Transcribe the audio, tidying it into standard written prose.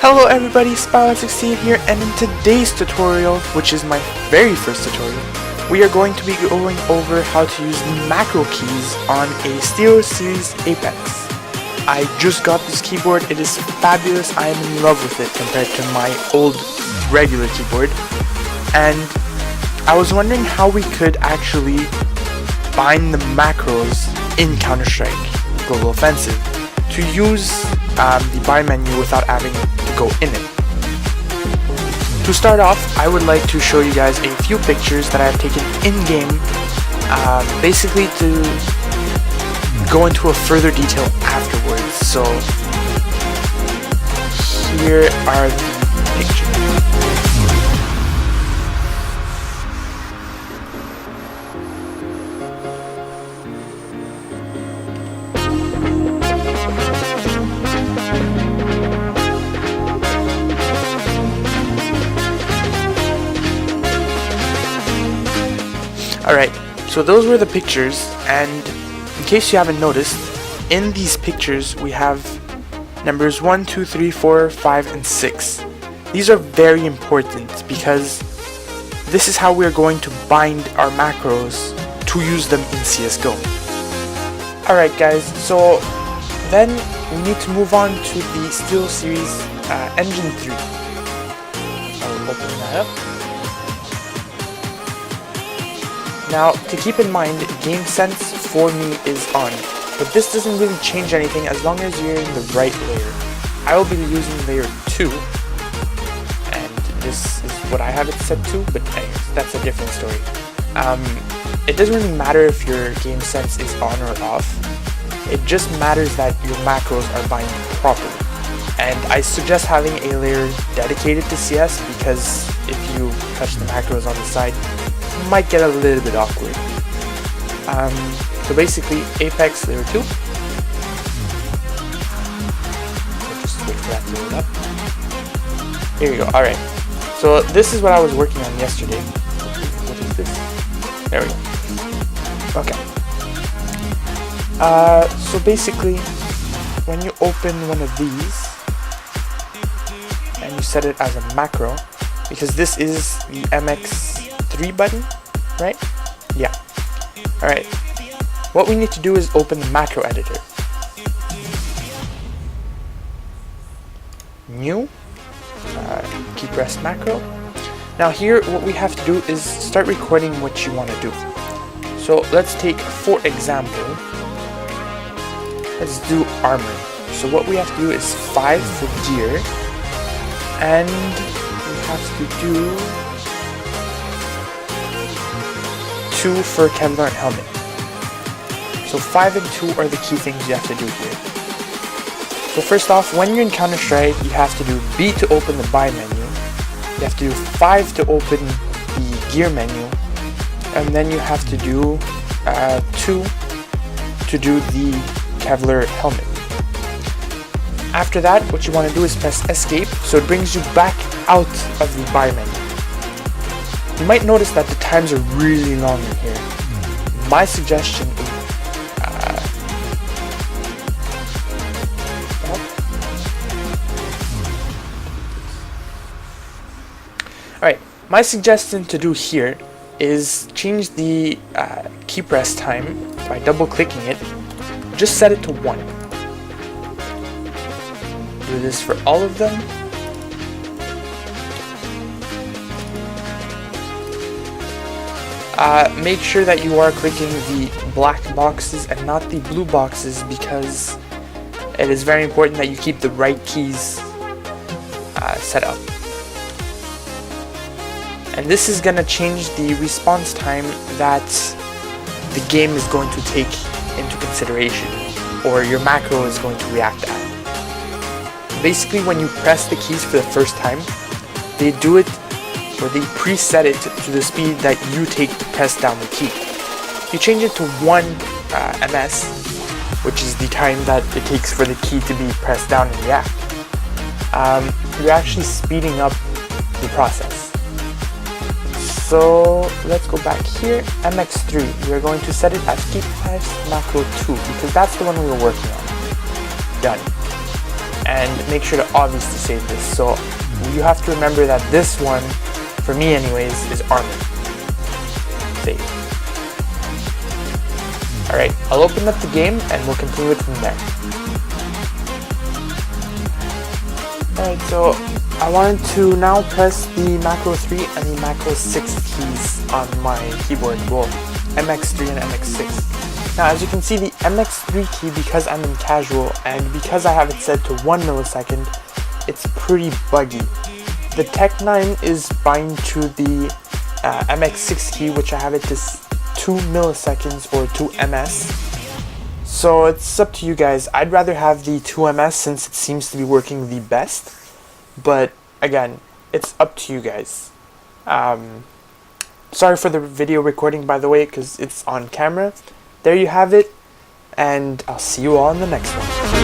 Hello everybody, Spyline16 here, and in today's tutorial, which is my very first tutorial, we are going to be going over how to use the macro keys on a steelseries Apex. I just got this keyboard, it is fabulous, I am in love with it compared to my old regular keyboard, and I was wondering how we could actually bind the macros in Counter-Strike Global Offensive to use the bind menu without having to go in it. To start off, I would like to show you guys a few pictures that I have taken in-game, basically to go into a further detail afterwards. So here are the pictures. Alright, so those were the pictures, and in case you haven't noticed, in these pictures we have numbers 1, 2, 3, 4, 5, and 6. These are very important because this is how we're going to bind our macros to use them in CSGO. Alright guys, so then we need to move on to the SteelSeries engine3. I'll open that up. Now, to keep in mind, game sense for me is on, but this doesn't really change anything as long as you're in the right layer. I will be using layer 2, and this is what I have it set to, but anyways, that's a different story. It doesn't really matter if your game sense is on or off, it just matters that your macros are bind properly. And I suggest having a layer dedicated to CS because if you touch the macros on the side, might get a little bit awkward. So basically, Apex layer 2. So just wait for that to load up. Here we go. Alright. So this is what I was working on yesterday. What is this? There we go. Okay. So basically, when you open one of these and you set it as a macro, because this is the MX3 button, right? Yeah. Alright. What we need to do is open the macro editor. New. Key press macro. Now here what we have to do is start recording what you want to do. So let's take, for example, let's do armor. So what we have to do is 5 for gear, and we have to do 2 for Kevlar and helmet. So 5 and 2 are the key things you have to do here. So first off, when you're in Counter-Strike, you have to do B to open the buy menu, you have to do 5 to open the gear menu, and then you have to do 2 to do the Kevlar helmet. After that, what you want to do is press escape, so it brings you back out of the buy menu. You might notice that the times are really long in here. My suggestion is Alright, my suggestion to do here is change the key press time by double clicking it. Just set it to 1. Do this for all of them. Make sure that you are clicking the black boxes and not the blue boxes because it is very important that you keep the right keys set up. And this is going to change the response time that the game is going to take into consideration, or your macro is going to react at. Basically, when you press the keys for the first time, they do it, or they preset it to the speed that you take to press down the key. If you change it to 1 ms, which is the time that it takes for the key to be pressed down and react, you're actually speeding up the process. So let's go back here, MX3, we're going to set it as key press macro 2 because that's the one we were working on. Done. and make sure to obviously save this. So you have to remember that this one, for me anyways, is armor. Save. Alright, I'll open up the game and we'll continue it from there. Alright, so I wanted to now press the macro 3 and the macro 6 keys on my keyboard, well, MX3 and MX6. Now as you can see, the MX3 key, because I'm in casual and because I have it set to 1 millisecond, it's pretty buggy. The Tech 9 is bind to the MX6 key, which I have it to 2 milliseconds or 2 ms. So it's up to you guys. I'd rather have the 2 ms since it seems to be working the best. But again, it's up to you guys. Sorry for the video recording, by the way, because it's on camera. There you have it, and I'll see you all in the next one.